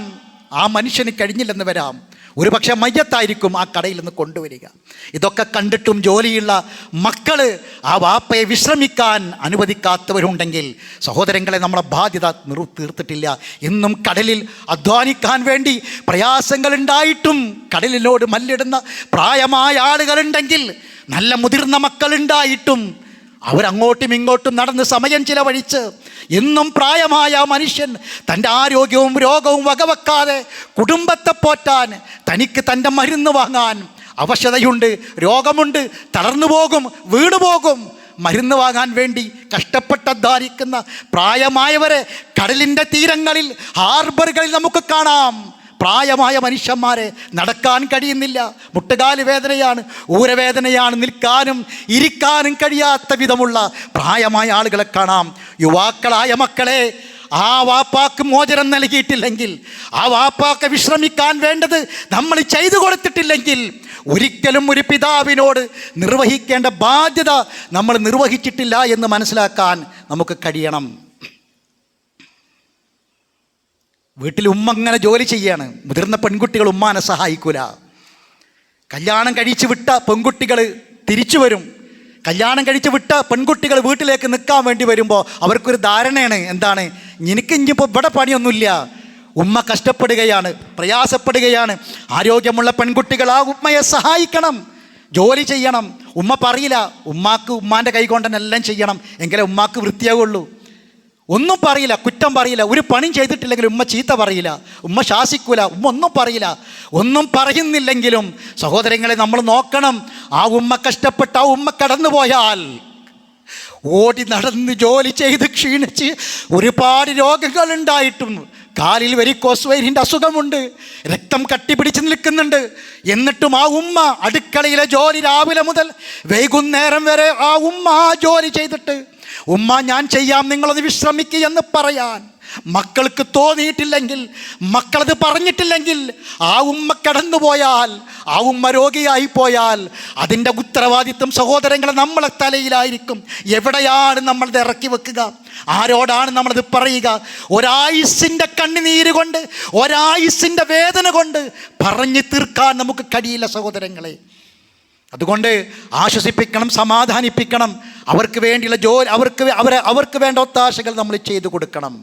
ആ മനുഷ്യന് കഴിഞ്ഞില്ലെന്ന് വരാം. ഒരു പക്ഷേ മയ്യത്തായിരിക്കും ആ കടയിൽ നിന്ന് കൊണ്ടുവരിക. ഇതൊക്കെ കണ്ടിട്ടും ജോലിയുള്ള മക്കൾ ആ വാപ്പയെ വിശ്രമിക്കാൻ അനുവദിക്കാത്തവരുണ്ടെങ്കിൽ സഹോദരങ്ങളെ, നമ്മളെ ബാധ്യത തീർത്തിട്ടില്ല. ഇന്നും കടലിൽ അധ്വാനിക്കാൻ വേണ്ടി പ്രയാസങ്ങളുണ്ടായിട്ടും കടലിനോട് മല്ലിടുന്ന പ്രായമായ ആളുകളുണ്ടെങ്കിൽ, നല്ല മുതിർന്ന മക്കളുണ്ടായിട്ടും അവരങ്ങോട്ടും ഇങ്ങോട്ടും നടന്ന് സമയം ചിലവഴിച്ച് ഇന്നും പ്രായമായ മനുഷ്യൻ തൻ്റെ ആരോഗ്യവും രോഗവും വകവെക്കാതെ കുടുംബത്തെ പോറ്റാൻ, തനിക്ക് തൻ്റെ മരുന്ന് വാങ്ങാൻ അവശതയുണ്ട്, രോഗമുണ്ട്, തളർന്നു പോകും, വീണുപോകും, മരുന്ന് വാങ്ങാൻ വേണ്ടി കഷ്ടപ്പെട്ട് അധ്വാനിക്കുന്ന പ്രായമായവരെ കടലിൻ്റെ തീരങ്ങളിൽ, ഹാർബറുകളിൽ നമുക്ക് കാണാം. പ്രായമായ മനുഷ്യന്മാരെ നടക്കാൻ കഴിയുന്നില്ല, മുട്ടുകാല് വേദനയാണ്, ഊരവേദനയാണ്, നിൽക്കാനും ഇരിക്കാനും കഴിയാത്ത വിധമുള്ള പ്രായമായ ആളുകളെ കാണാം. യുവാക്കളായ മക്കളെ, ആ വാപ്പാക്ക് മോചനം നൽകിയിട്ടില്ലെങ്കിൽ, ആ വാപ്പാക്ക് വിശ്രമിക്കാൻ വേണ്ടത് നമ്മൾ ചെയ്തു കൊടുത്തിട്ടില്ലെങ്കിൽ ഒരിക്കലും ഒരു പിതാവിനോട് നിർവഹിക്കേണ്ട ബാധ്യത നമ്മൾ നിർവഹിച്ചിട്ടില്ല എന്ന് മനസ്സിലാക്കാൻ നമുക്ക് കഴിയണം. വീട്ടിൽ ഉമ്മ അങ്ങനെ ജോലി ചെയ്യാണ്. മുതിർന്ന പെൺകുട്ടികൾ ഉമ്മാനെ സഹായിക്കൂല. കല്യാണം കഴിച്ച് വിട്ട പെൺകുട്ടികൾ തിരിച്ചു വരും. കല്യാണം കഴിച്ച് വിട്ട പെൺകുട്ടികൾ വീട്ടിലേക്ക് നിൽക്കാൻ വേണ്ടി വരുമ്പോൾ അവർക്കൊരു ധാരണയാണ്, എന്താണ്, എനിക്ക് ഇനിയിപ്പോൾ ഇവിടെ പണിയൊന്നുമില്ല, ഉമ്മ കഷ്ടപ്പെടുകയാണ്, പ്രയാസപ്പെടുകയാണ്. ആരോഗ്യമുള്ള പെൺകുട്ടികൾ ആ ഉമ്മയെ സഹായിക്കണം, ജോലി ചെയ്യണം. ഉമ്മ പറയില്ല, ഉമ്മാൻ്റെ കൈ കൊണ്ടെല്ലാം ചെയ്യണം, എങ്കിലേ ഉമ്മാക്ക് വൃത്തിയാവുള്ളൂ. ഒന്നും പറയില്ല, കുറ്റം പറയില്ല. ഒരു പണിയും ചെയ്തിട്ടില്ലെങ്കിൽ ഉമ്മ ചീത്ത പറയില്ല, ഉമ്മ ശാസിക്കൂല, ഉമ്മ ഒന്നും പറയില്ല. ഒന്നും പറയുന്നില്ലെങ്കിലും സഹോദരങ്ങളെ, നമ്മൾ നോക്കണം, ആ ഉമ്മ കഷ്ടപ്പെട്ട് ആ ഉമ്മ കടന്നു പോയാൽ, ഓടി നടന്ന് ജോലി ചെയ്ത് ക്ഷീണിച്ച് ഒരുപാട് രോഗങ്ങൾ ഉണ്ടായിട്ടും, കാലിൽ വെരിക്കോസ് വെയിനിൻ്റെ അസുഖമുണ്ട്, രക്തം കട്ടിപിടിച്ച് നിൽക്കുന്നുണ്ട്, എന്നിട്ടും ആ ഉമ്മ അടുക്കളയിലെ ജോലി രാവിലെ മുതൽ വൈകുന്നേരം വരെ ആ ഉമ്മ ആ ജോലി ചെയ്തിട്ട്, ഉമ്മ ഞാൻ ചെയ്യാം, നിങ്ങളത് വിശ്രമിക്കുക എന്ന് പറയാൻ മക്കൾക്ക് തോന്നിയിട്ടില്ലെങ്കിൽ, മക്കളത് പറഞ്ഞിട്ടില്ലെങ്കിൽ, ആ ഉമ്മ കടന്നുപോയാൽ, ആ ഉമ്മ രോഗിയായി പോയാൽ അതിൻ്റെ ഉത്തരവാദിത്വം സഹോദരങ്ങളെ നമ്മളെ തലയിലായിരിക്കും. എവിടെയാണ് നമ്മളത് ഇറക്കി വെക്കുക? ആരോടാണ് നമ്മളത് പറയുക? ഒരായുസിൻ്റെ കണ്ണുനീര് കൊണ്ട്, ഒരായുസിൻ്റെ വേദന കൊണ്ട് പറഞ്ഞു തീർക്കാൻ നമുക്ക് കഴിയില്ല സഹോദരങ്ങളെ. അതുകൊണ്ട് ആശ്വസിപ്പിക്കണം, സമാധാനിപ്പിക്കണം. അവർക്ക് വേണ്ടിയുള്ള ജോലി, അവർക്ക് വേണ്ട ഒത്താശകൾ നമ്മൾ ചെയ്തു കൊടുക്കണം.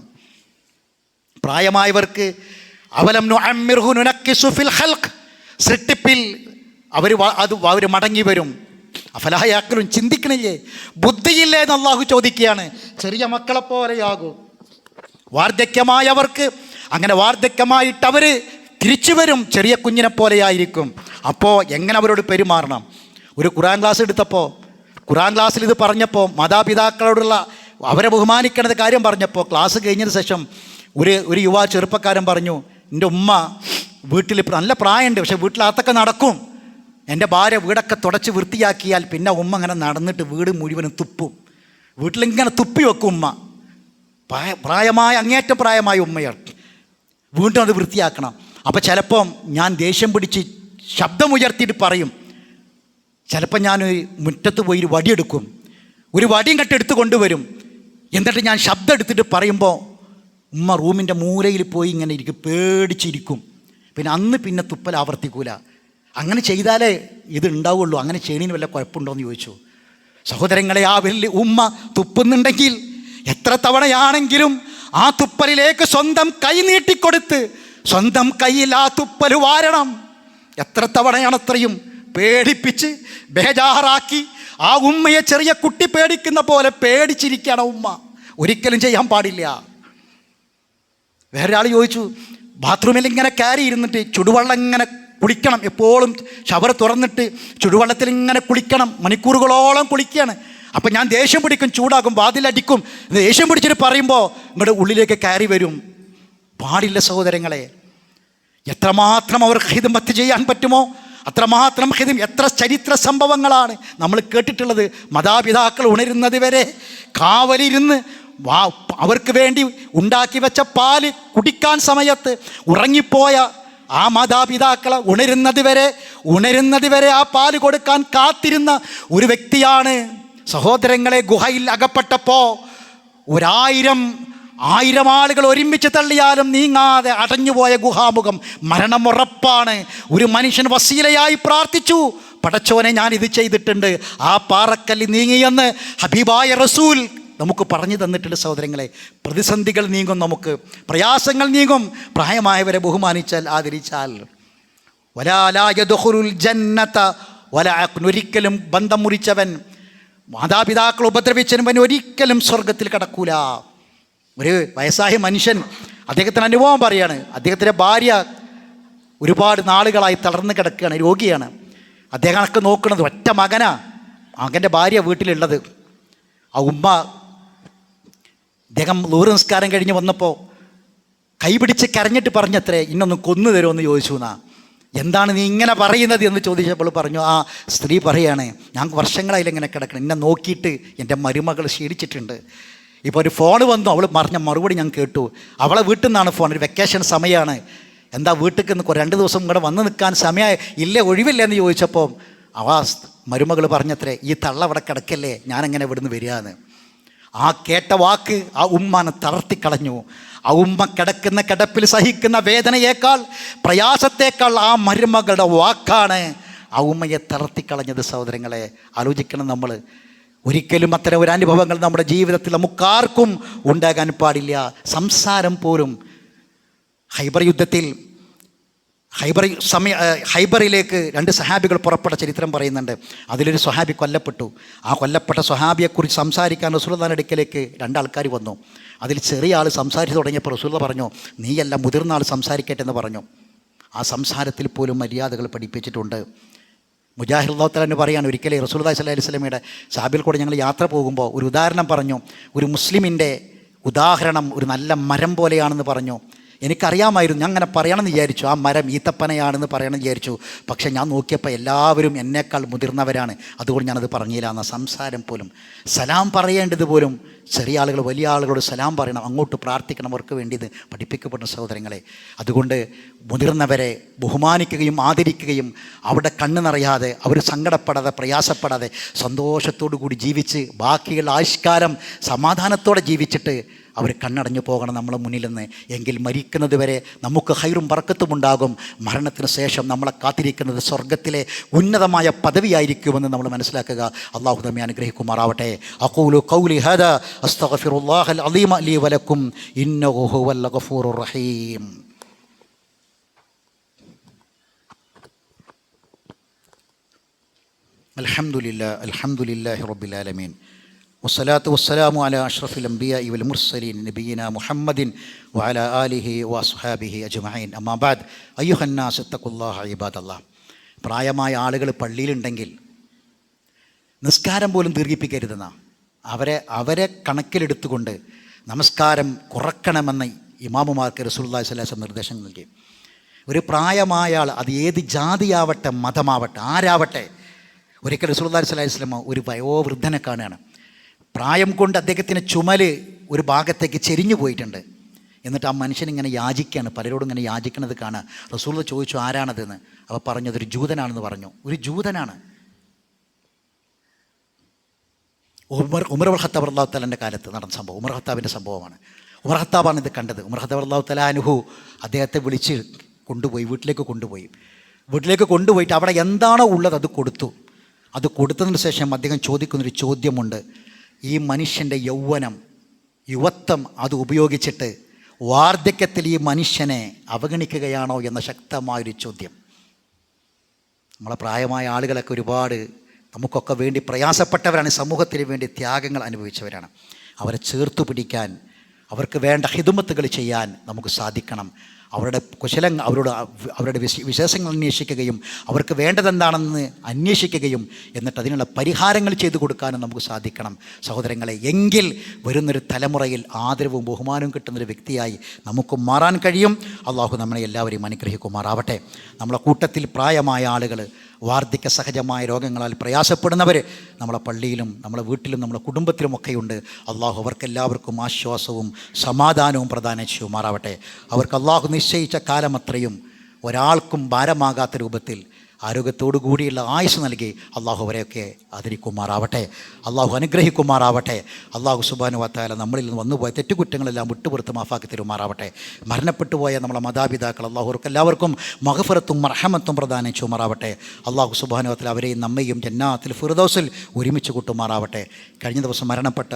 പ്രായമായവർക്ക് അവലം നുഅമ്മിർഹു നുനക്കിസു ഫിൽ ഖൽഖ്, സൃഷ്ടിപ്പിൽ അവർ മടങ്ങി വരും. അഫലാ യഅഖിലൂൻ, ചിന്തിക്കണില്ലേ, ബുദ്ധിയില്ലേ എന്ന് അള്ളാഹു ചോദിക്കുകയാണ്. ചെറിയ മക്കളെ പോലെയാകൂ. വാർദ്ധക്യമായവർക്ക് അങ്ങനെ വാർദ്ധക്യമായിട്ട് അവർ തിരിച്ചു വരും, ചെറിയ കുഞ്ഞിനെ പോലെയായിരിക്കും. അപ്പോൾ എങ്ങനെ അവരോട് പെരുമാറണം? ഒരു ഖുർആൻ ക്ലാസ് എടുത്തപ്പോൾ, ഖുർആൻ ക്ലാസ്സിൽ ഇത് പറഞ്ഞപ്പോൾ, മാതാപിതാക്കളോടുള്ള അവരെ ബഹുമാനിക്കേണ്ട കാര്യം പറഞ്ഞപ്പോൾ, ക്ലാസ് കഴിഞ്ഞതിന് ശേഷം ഒരു യുവ ചെറുപ്പക്കാരൻ പറഞ്ഞു, എൻ്റെ ഉമ്മ വീട്ടിൽ നല്ല പ്രായമുണ്ട്, പക്ഷേ വീട്ടിലകത്തൊക്കെ നടക്കും. എൻ്റെ ഭാര്യ വീടൊക്കെ തുടച്ച് വൃത്തിയാക്കിയാൽ പിന്നെ ഉമ്മ ഇങ്ങനെ നടന്നിട്ട് വീട് മുഴുവനും തുപ്പും, വീട്ടിലിങ്ങനെ തുപ്പി വെക്കും ഉമ്മ. പ്രായമായ അങ്ങേറ്റം പ്രായമായ ഉമ്മയാണ്, വീണ്ടും അത് വൃത്തിയാക്കണം. അപ്പോൾ ചിലപ്പം ഞാൻ ദേഷ്യം പിടിച്ച് ശബ്ദമുയർത്തിയിട്ട് പറയും. ചിലപ്പോൾ ഞാൻ മുറ്റത്ത് പോയി ഒരു വടിയെടുക്കും, ഒരു വടിയും കെട്ടെടുത്ത് കൊണ്ടുവരും. എന്നിട്ട് ഞാൻ ശബ്ദം എടുത്തിട്ട് പറയുമ്പോൾ ഉമ്മ റൂമിൻ്റെ മൂലയിൽ പോയി ഇങ്ങനെ ഇരിക്കും, പേടിച്ചിരിക്കും. പിന്നെ തുപ്പൽ ആവർത്തിക്കൂല. അങ്ങനെ ചെയ്താലേ ഇത് ഉണ്ടാവുള്ളൂ. അങ്ങനെ ചെയ്യണതിന് വല്ല കുഴപ്പമുണ്ടോയെന്ന് ചോദിച്ചു. സഹോദരങ്ങളെ, ആ വലിയ ഉമ്മ തുപ്പുന്നുണ്ടെങ്കിൽ എത്ര തവണയാണെങ്കിലും ആ തുപ്പലിലേക്ക് സ്വന്തം കൈ നീട്ടിക്കൊടുത്ത് സ്വന്തം കയ്യിൽ ആ തുപ്പൽ വാരണം. എത്ര തവണയാണ് അത്രയും പേടിപ്പിച്ച് ബേജാറാക്കി ആ ഉമ്മയെ ചെറിയ കുട്ടി പേടിക്കുന്ന പോലെ പേടിച്ചിരിക്കുകയാണ് ഉമ്മ. ഒരിക്കലും ചെയ്യാൻ പാടില്ല. വേറൊരാൾ ചോദിച്ചു, ബാത്റൂമിൽ ഇങ്ങനെ കയറി ഇരുന്നിട്ട് ചുടുവെള്ളം ഇങ്ങനെ കുളിക്കണം, എപ്പോഴും ഷവർ തുറന്നിട്ട് ചുടുവെള്ളത്തിൽ ഇങ്ങനെ കുളിക്കണം, മണിക്കൂറുകളോളം കുളിക്കുകയാണ്. അപ്പം ഞാൻ ദേഷ്യം പിടിക്കും, ചൂടാകും, വാതിലടിക്കും. ദേഷ്യം പിടിച്ചിട്ട് പറയുമ്പോൾ നിങ്ങളുടെ ഉള്ളിലേക്ക് കയറി വരും. പാടില്ല സഹോദരങ്ങളെ. എത്രമാത്രം അവർക്ക് ഖിദ്മത്ത് ചെയ്യാൻ പറ്റുമോ അത്രമാത്രം ഖിദ്മ. എത്ര ചരിത്ര സംഭവങ്ങളാണ് നമ്മൾ കേട്ടിട്ടുള്ളത്. മാതാപിതാക്കൾ ഉണരുന്നത് വരെ കാവലിരുന്ന് അവർക്ക് വേണ്ടി ഉണ്ടാക്കി വെച്ച പാല് കുടിക്കാൻ സമയത്ത് ഉറങ്ങിപ്പോയ ആ മാതാപിതാക്കളെ ഉണരുന്നത് വരെ ആ പാല് കൊടുക്കാൻ കാത്തിരുന്ന ഒരു വ്യക്തിയാണ്. സഹോദരങ്ങളെ, ഗുഹയിൽ അകപ്പെട്ടപ്പോൾ 1000 ആളുകൾ ഒരുമിച്ച് തള്ളിയാലും നീങ്ങാതെ അടഞ്ഞുപോയ ഗുഹാമുഖം, മരണം ഉറപ്പാണ്. ഒരു മനുഷ്യൻ വസീലയായി പ്രാർത്ഥിച്ചു, പടച്ചോനെ ഞാൻ ഇത് ചെയ്തിട്ടുണ്ട്, ആ പാറക്കല്ല് നീങ്ങിയെന്ന് ഹബീബായ റസൂൽ നമുക്ക് പറഞ്ഞു തന്നിട്ടുണ്ട്. സഹോദരങ്ങളെ, പ്രതിസന്ധികൾ നീങ്ങും, നമുക്ക് പ്രയാസങ്ങൾ നീങ്ങും. പ്രായമായവരെ ബഹുമാനിച്ചാൽ, ആദരിച്ചാൽ. ഒരിക്കലും ബന്ധം മുറിച്ചവൻ, മാതാപിതാക്കൾ ഉപദ്രവിച്ചവൻ ഒരിക്കലും സ്വർഗത്തിൽ കടക്കൂല. ഒരു വയസ്സായ മനുഷ്യൻ, അദ്ദേഹത്തിന് അനുഭവം പറയാണ്. അദ്ദേഹത്തിൻ്റെ ഭാര്യ ഒരുപാട് നാളുകളായി തളർന്ന് കിടക്കുകയാണ്, രോഗിയാണ്. അദ്ദേഹമൊക്കെ നോക്കുന്നത് ഒറ്റ മകൻ്റെ ഭാര്യ വീട്ടിലുള്ളത്. ആ ഉമ്മ, അദ്ദേഹം ലൂറ് നിസ്കാരം കഴിഞ്ഞ് വന്നപ്പോൾ കൈപിടിച്ച് കരഞ്ഞിട്ട് പറഞ്ഞത്രേ, ഇന്നൊന്ന് കൊന്നു തരുമെന്ന് ചോദിച്ചു. എന്താണ് നീ ഇങ്ങനെ പറയുന്നത് എന്ന് ചോദിച്ചപ്പോൾ പറഞ്ഞു, ആ സ്ത്രീ പറയാണ്, ഞാൻ വർഷങ്ങളായില്ല ഇങ്ങനെ കിടക്കണം, എന്നെ നോക്കിയിട്ട് എൻ്റെ മരുമകൾ ക്ഷീണിച്ചിട്ടുണ്ട്. ഇപ്പോൾ ഒരു ഫോൺ വന്നു, അവൾ പറഞ്ഞ മറുപടി ഞാൻ കേട്ടു. അവളെ വീട്ടിൽ നിന്നാണ് ഫോൺ, ഒരു വെക്കേഷൻ സമയമാണ്. എന്താ വീട്ടിൽ 2 ദിവസം കൂടെ വന്ന് നിൽക്കാൻ സമയം ഇല്ല, ഒഴിവില്ല എന്ന് ചോദിച്ചപ്പോൾ മരുമകൾ പറഞ്ഞത്രേ, ഈ തള്ള അവിടെ കിടക്കല്ലേ, ഞാനെങ്ങനെ ഇവിടുന്ന് വരികയെന്ന്. ആ കേട്ട വാക്ക് ആ ഉമ്മാനെ തളർത്തിക്കളഞ്ഞു. ആ ഉമ്മ കിടക്കുന്ന കിടപ്പിൽ സഹിക്കുന്ന വേദനയേക്കാൾ, പ്രയാസത്തേക്കാൾ ആ മരുമകളുടെ വാക്കാണ് ആ ഉമ്മയെ തളർത്തിക്കളഞ്ഞത്. സഹോദരങ്ങളെ, ആലോചിക്കണം നമ്മൾ. ഒരിക്കലും അത്തരം ഒരു അനുഭവങ്ങൾ നമ്മുടെ ജീവിതത്തിൽ നമുക്കാർക്കും ഉണ്ടാകാൻ പാടില്ല. സംസാരം പോലും. ഖൈബർ യുദ്ധത്തിൽ ഹൈബറിലേക്ക് 2 സഹാബികൾ പുറപ്പെട്ട ചരിത്രം പറയുന്നുണ്ട്. അതിലൊരു സ്വഹാബി കൊല്ലപ്പെട്ടു. ആ കൊല്ലപ്പെട്ട സ്വഹാബിയെക്കുറിച്ച് സംസാരിക്കാൻ റസൂലുള്ളാഹിയുടെ അടുക്കലേക്ക് 2 ആൾക്കാർ വന്നു. അതിൽ ചെറിയ ആൾ സംസാരിച്ച് തുടങ്ങിയപ്പോൾ റസൂലുള്ളാഹി പറഞ്ഞു, നീയല്ല, മുതിർന്ന ആൾ സംസാരിക്കട്ടെ എന്ന് പറഞ്ഞു. ആ സംസാരത്തിൽ പോലും മര്യാദകൾ പഠിപ്പിച്ചിട്ടുണ്ട്. മുജാഹിദ് റളിയല്ലാഹു തആല പറയാണ്, ഒരിക്കലും റസൂലുള്ളാഹി സ്വല്ലല്ലാഹി അലൈഹി വസല്ലമയുടെ സഹാബികൾ കൂടെ ഞങ്ങൾ യാത്ര പോകുമ്പോൾ ഒരു ഉദാഹരണം പറഞ്ഞു. ഒരു മുസ്ലിമിൻ്റെ ഉദാഹരണം ഒരു നല്ല മരം പോലെയാണെന്ന് പറഞ്ഞു. എനിക്കറിയാമായിരുന്നു, ഞാൻ അങ്ങനെ പറയണമെന്ന് വിചാരിച്ചു, ആ മരം ഈത്തപ്പനയാണെന്ന് പറയണമെന്ന് വിചാരിച്ചു. പക്ഷേ ഞാൻ നോക്കിയപ്പോൾ എല്ലാവരും എന്നേക്കാൾ മുതിർന്നവരാണ്, അതുകൊണ്ട് ഞാനത് പറഞ്ഞില്ല എന്ന സംസാരം പോലും. സലാം പറയേണ്ടത് പോലും ചെറിയ ആളുകൾ വലിയ ആളുകളോട് സലാം പറയണം, അങ്ങോട്ട് പ്രാർത്ഥിക്കണം, അവർക്ക് വേണ്ടി ഇത് പഠിപ്പിക്കപ്പെടുന്ന സഹോദരങ്ങളെ. അതുകൊണ്ട് മുതിർന്നവരെ ബഹുമാനിക്കുകയും ആദരിക്കുകയും അവിടെ കണ്ണ് നിറയാതെ, അവർ സങ്കടപ്പെടാതെ പ്രയാസപ്പെടാതെ സന്തോഷത്തോടു കൂടി ജീവിച്ച് ബാക്കിയുള്ള ആയുഷ്കാലം സമാധാനത്തോടെ ജീവിച്ചിട്ട് അവർ കണ്ണടഞ്ഞു പോകണം നമ്മളെ മുന്നിൽ നിന്ന്. എങ്കിൽ മരിക്കുന്നത് വരെ നമുക്ക് ഹൈറും ബർക്കത്തും ഉണ്ടാകും. മരണത്തിന് ശേഷം നമ്മളെ കാത്തിരിക്കുന്നത് സ്വർഗത്തിലെ ഉന്നതമായ പദവിയായിരിക്കുമെന്ന് നമ്മൾ മനസ്സിലാക്കുക. അള്ളാഹു നമ്മെ അനുഗ്രഹിക്കുമാറാവട്ടെ. അഖൂലു ഖൗലി ഹാദാ അസ്തഗ്ഫിറുല്ലാഹൽ അളീമ ലീ വലക്കും ഇന്നഹു ഹുവൽ ഗഫൂറുർ റഹീം. അൽഹംദുലില്ലാഹി റബ്ബിൽ ആലമീൻ വസ്സലാത്തു വസ്സലാമു അലാ അഷ്റഫിൽ അംബിയാഇ വൽ മുർസലീൻ നബിയിനാ മുഹമ്മദിൻ വഅലാ ആലിഹി വഅസ്ഹാബിഹി അജ്മഈൻ. അമ്മാ ബഅദ്. അയ്യുഹന്നാസ് ഇത്തഖുല്ലാഹ ഇബാദല്ലാഹ്. പ്രായമായ ആളുകൾ പള്ളിയിലുണ്ടെങ്കിൽ നിസ്കാരം പോലും ദീർഘിപ്പിക്കരുതെന്ന അവരെ കണക്കിലെടുത്തുകൊണ്ട് നമസ്കാരം കുറക്കണമെന്ന് ഇമാമുമാർക്ക് റസൂലുള്ളാഹി സ്വല്ലല്ലാഹു അലൈഹി വസല്ലം നിർദ്ദേശം നൽകി. ഒരു പ്രായമായ ആൾ, അത് ഏത് ജാതിയാവട്ടെ മതമാവട്ടെ ആരാവട്ടെ, ഒരിക്കൽ റസൂലുള്ളാഹി സ്വല്ലല്ലാഹു അലൈഹി വസല്ലം ഒരു വയോവൃദ്ധനെ കാണുകയാണ്. പ്രായം കൊണ്ട് അദ്ദേഹത്തിന് ചുമല് ഒരു ഭാഗത്തേക്ക് ചെരിഞ്ഞു പോയിട്ടുണ്ട്. എന്നിട്ട് ആ മനുഷ്യൻ ഇങ്ങനെ യാചിക്കുകയാണ്, പലരോടും ഇങ്ങനെ യാചിക്കണത് കാണുക. റസൂൽ ചോദിച്ചു ആരാണതെന്ന്. അവ പറഞ്ഞത് ഒരു ജൂതനാണെന്ന് പറഞ്ഞു. ഒരു ജൂതനാണ്. ഉമർ ഖത്താബ് റളിയല്ലാഹു തആലയുടെ കാലത്ത് നടന്ന സംഭവം, ഉമർ ഖത്താബിൻ്റെ സംഭവമാണ്. ഉമർ ഖത്താബാണ് ഇത് കണ്ടത്. ഉമർ ഖത്താബ് റളിയല്ലാഹു തആല അൻഹു അദ്ദേഹത്തെ വിളിച്ച് കൊണ്ടുപോയി, വീട്ടിലേക്ക് കൊണ്ടുപോയിട്ട് അവിടെ എന്താണോ ഉള്ളത് അത് കൊടുത്തു. അത് കൊടുത്തതിന് ശേഷം അദ്ദേഹം ചോദിക്കുന്നൊരു ചോദ്യമുണ്ട്. ഈ മനുഷ്യൻ്റെ യുവത്വം അത് ഉപയോഗിച്ചിട്ട് വാർദ്ധക്യത്തിൽ ഈ മനുഷ്യനെ അവഗണിക്കുകയാണോ എന്ന ശക്തമായൊരു ചോദ്യം. നമ്മളെ പ്രായമായ ആളുകളൊക്കെ ഒരുപാട് നമുക്കൊക്കെ വേണ്ടി പ്രയാസപ്പെട്ടവരാണ്, സമൂഹത്തിന് വേണ്ടി ത്യാഗങ്ങൾ അനുഭവിച്ചവരാണ്. അവരെ ചേർത്തു പിടിക്കാൻ, അവർക്ക് വേണ്ട ഹിദ്മത്തുകൾ ചെയ്യാൻ നമുക്ക് സാധിക്കണം. അവരുടെ അവരുടെ വിശേഷങ്ങൾ അന്വേഷിക്കുകയും അവർക്ക് വേണ്ടതെന്താണെന്ന് അന്വേഷിക്കുകയും എന്നിട്ട് അതിനുള്ള പരിഹാരങ്ങൾ ചെയ്തു കൊടുക്കാനും നമുക്ക് സാധിക്കണം സഹോദരങ്ങളെ. എങ്കിൽ വരുന്നൊരു തലമുറയിൽ ആദരവും ബഹുമാനവും കിട്ടുന്നൊരു വ്യക്തിയായി നമുക്ക് മാറാൻ കഴിയും. അള്ളാഹു നമ്മളെ എല്ലാവരെയും അനുഗ്രഹിക്കുമാറാവട്ടെ. നമ്മളെ കൂട്ടത്തിൽ പ്രായമായ ആളുകൾ, വാർദ്ധക്യ സഹജമായ രോഗങ്ങളാൽ പ്രയാസപ്പെടുന്നവർ നമ്മളെ പള്ളിയിലും നമ്മളെ വീട്ടിലും നമ്മളെ കുടുംബത്തിലുമൊക്കെയുണ്ട്. അള്ളാഹു അവർക്കെല്ലാവർക്കും ആശ്വാസവും സമാധാനവും പ്രദാനം ചെയ്യുമാറാവട്ടെ. അവർക്ക് അള്ളാഹു നിശ്ചയിച്ച കാലമത്രയും ഒരാൾക്കും ഭാരമാകാത്ത രൂപത്തിൽ ആരോഗ്യത്തോടു കൂടിയുള്ള ആയുസ് നൽകി അള്ളാഹു അവരെയൊക്കെ ആദരിക്കുമാറാവട്ടെ. അള്ളാഹു അനുഗ്രഹിക്കുമാറാവട്ടെ. അള്ളാഹു സുബ്ഹാനഹു വ തആല നമ്മളിൽ നിന്ന് വന്നുപോയ തെറ്റുകുറ്റങ്ങളെല്ലാം വിട്ടുപുറത്ത് മാഫാക്കി തരുമാറാവട്ടെ. മരണപ്പെട്ടു പോയ നമ്മളെ മാതാപിതാക്കൾ അള്ളാഹു അവർക്കെല്ലാവർക്കും മഗ്ഫിറത്തും മർഹമത്തും പ്രദാനം ചെയ്യുമാറാവട്ടെ. അള്ളാഹു സുബ്ഹാനഹു വ തആല അവരെയും നമ്മയും ജന്നാത്തുൽ ഫിർദൗസിൽ ഒരുമിച്ച് കൂട്ടുമാറാവട്ടെ. കഴിഞ്ഞ ദിവസം മരണപ്പെട്ട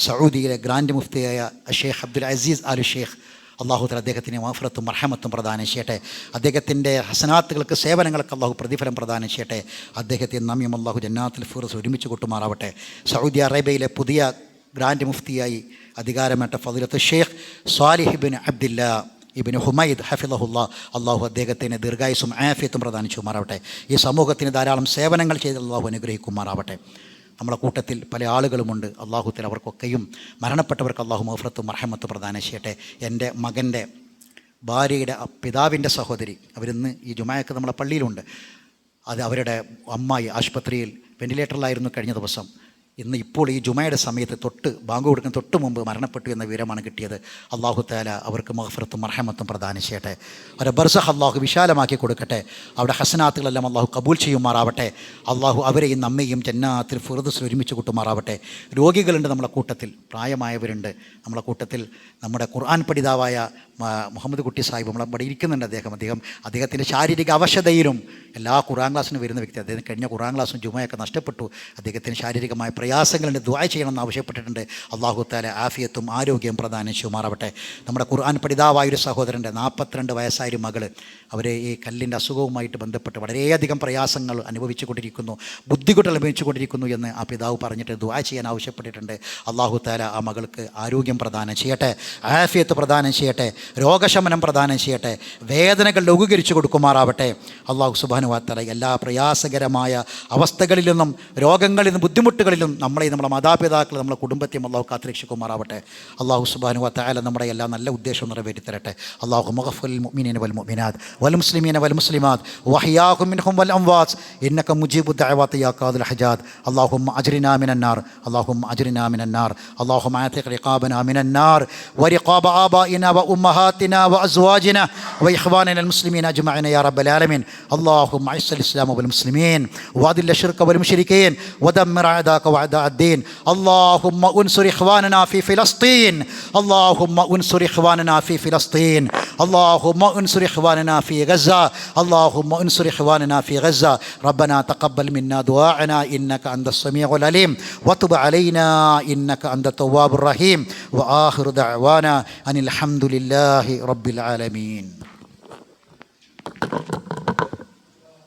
സൗദിയിലെ ഗ്രാൻഡ് മുഫ്തിയായ Sheikh Abdul Aziz Al Sheikh അള്ളാഹു തആല അദ്ദേഹത്തിന് മഗ്ഫിറത്തും മർഹമത്തും പ്രദാനം ചെയ്യട്ടെ. അദ്ദേഹത്തിൻ്റെ ഹസനാത്തുകൾക്ക് സേവനങ്ങൾക്ക് അള്ളാഹു പ്രതിഫലം പ്രദാനം ചെയ്യട്ടെ. അദ്ദേഹത്തെ നമ്മയും അള്ളാഹു ജന്നാത്തുൽ ഫിർദൗസ് ഒരുമിച്ച് കൂട്ടുമാറാവട്ടെ. സൗദി അറേബ്യയിലെ പുതിയ ഗ്രാൻഡ് മുഫ്തിയായി അധികാരമേറ്റ ഫളീലത്ത് ഷെയ്ഖ് സ്വാലിഹ് ഇബ്നു അബ്ദില്ലാ ഇബ്നു ഹുമൈദ് ഹഫിളഹുല്ലാ അള്ളാഹു അദ്ദേഹത്തിന് ദീർഘായുസ്സും ആഫിയത്തും പ്രദാനം ചെയ്യുമാറാവട്ടെ. ഈ സമൂഹത്തിന് ധാരാളം സേവനങ്ങൾ ചെയ്ത് അള്ളാഹു അനുഗ്രഹിക്കുമാറാവട്ടെ. നമ്മളെ കൂട്ടത്തിൽ പല ആളുകളുമുണ്ട്. അള്ളാഹു തആല അവർക്കൊക്കെയും മരണപ്പെട്ടവർക്ക് അള്ളാഹു മഗ്ഫിറത്തും മർഹമത്തും പ്രദാനം ചെയ്യട്ടെ. എൻ്റെ മകൻ്റെ ഭാര്യയുടെ പിതാവിൻ്റെ സഹോദരി അവരിന്ന് ഈ ജുമായക്ക് നമ്മളെ പള്ളിയിലുണ്ട്. അത് അവരുടെ അമ്മായി ആശുപത്രിയിൽ വെന്റിലേറ്ററിലായിരുന്നു കഴിഞ്ഞ ദിവസം. ഇപ്പോൾ ഈ ജുമയുടെ സമയത്ത് ബാങ്ക് കൊടുക്കുന്ന തൊട്ട് മുമ്പ് മരണപ്പെട്ടു എന്ന വിവരമാണ് കിട്ടിയത്. അള്ളാഹു തആല അവർക്ക് മഗ്ഫിറത്തും മർഹമത്തും പ്രദാനം ചെയ്യട്ടെ. അവരെ ബർസഖ് അള്ളാഹു വിശാലമാക്കി കൊടുക്കട്ടെ. അവിടെ ഹസനാത്തുകളെല്ലാം അള്ളാഹു കബൂൽ ചെയ്യുമാറാവട്ടെ. അള്ളാഹു അവരെയും നമ്മയും ജന്നാത്തുൽ ഫിർദൗസിൽ ഒരുമിച്ച് കൂട്ടുമാറാവട്ടെ. രോഗികളുണ്ട് നമ്മളെ കൂട്ടത്തിൽ, പ്രായമായവരുണ്ട് നമ്മളെ കൂട്ടത്തിൽ. നമ്മുടെ ഖുർആൻ പഠിതാവായ മുഹമ്മദ് കുട്ടി സാഹിബ് നമ്മളെ ഇവിടെ ഇരിക്കുന്നുണ്ട്. അദ്ദേഹത്തിൻ്റെ ശാരീരിക അവശതയിലും എല്ലാ ഖുർആൻ ക്ലാസ്സിനും വരുന്ന വ്യക്തി. അദ്ദേഹം കഴിഞ്ഞ ഖുർആൻ ക്ലാസ്സും ജുമയൊക്കെ നഷ്ടപ്പെട്ടു. അദ്ദേഹത്തിന് ശാരീരികമായ പ്രയാസങ്ങളുണ്ട്, ദുആ ചെയ്യണമെന്ന് ആവശ്യപ്പെട്ടിട്ടുണ്ട്. അള്ളാഹു തആല ആഫിയത്തും ആരോഗ്യം പ്രദാനം ചെയ്യുമാറാവട്ടെ. നമ്മുടെ ഖുർആൻ പഠിതാവായൊരു സഹോദരൻ്റെ 42 വയസ്സായൊരു മകൾ, അവർ ഈ കല്ലിൻ്റെ അസുഖവുമായിട്ട് ബന്ധപ്പെട്ട് വളരെയധികം പ്രയാസങ്ങൾ അനുഭവിച്ചു കൊണ്ടിരിക്കുന്നു, ബുദ്ധിമുട്ടുകൾ അനുഭവിച്ചു കൊണ്ടിരിക്കുന്നു എന്ന് ആ പിതാവ് പറഞ്ഞിട്ട് ദുആ ചെയ്യാൻ ആവശ്യപ്പെട്ടിട്ടുണ്ട്. അള്ളാഹു തആല ആ മകൾക്ക് ആരോഗ്യം പ്രദാനം ചെയ്യട്ടെ, ആഫിയത്ത് പ്രദാനം ചെയ്യട്ടെ, രോഗശമനം പ്രദാനം ചെയ്യട്ടെ, വേദനകൾ ലഘൂകരിച്ചു കൊടുക്കുമാറാവട്ടെ. അള്ളാഹു സുബ്ഹാനഹു വ തആല എല്ലാ പ്രയാസകരമായ അവസ്ഥകളിൽ നിന്നും രോഗങ്ങളിൽ നിന്നും ബുദ്ധിമുട്ടുകളിലും നമ്മളെയും നമ്മളെ മാതാപിതാക്കൾ നമ്മളെ കുടുംബത്തെയും അള്ളാഹു കാത്തുരക്ഷിക്കുമാറാവട്ടെ. അള്ളാഹു സുബ്ഹാനഹു വ തആല നമ്മുടെ എല്ലാ നല്ല ഉദ്ദേശവും നിറവേറ്റി തരട്ടെ. അള്ളാഹു മഗ്ഫിറിൽ മുഅ്മിനീന വൽ മുഅ്മിനാത്ത് വൽ മുസ്ലിമീന വൽ മുസ്ലിമാത്ത് വഹ്യാഹും മിൻഹും വൽ അംവാത്ത് ഇന്നക മുജീബു ദഅവാതി യാ ഖാദിൽ ഹജാത്ത്. അല്ലാഹുമ്മ അജ്രിനാ മിനൻ നാർ, അല്ലാഹുമ്മ അജ്രിനാ മിനൻ നാർ, അല്ലാഹുമ്മ ആതിഖ് റിഖാബനാ മിനൻ നാർ വറിഖാബ ആബാഇനാ വഉമ്മഹാതിനാ വഅസ്വാജിനാ വഇഖ്വാനിനാ المسلمين أجمعين يا رب العالمين. اللهم أعز الإسلام والمسلمين وأذل الشرك والمشركين ودمر أعداءك أعداء الدين. اللهم انصر إخواننا في فلسطين، اللهم انصر إخواننا في فلسطين، اللهم انصر إخواننا في غزة، اللهم انصر إخواننا في غزة. ربنا تقبل منا دعاءنا إنك أنت السميع العليم وتب علينا إنك أنت التواب الرحيم. وآخر دعوانا أن الحمد لله رب العالمين.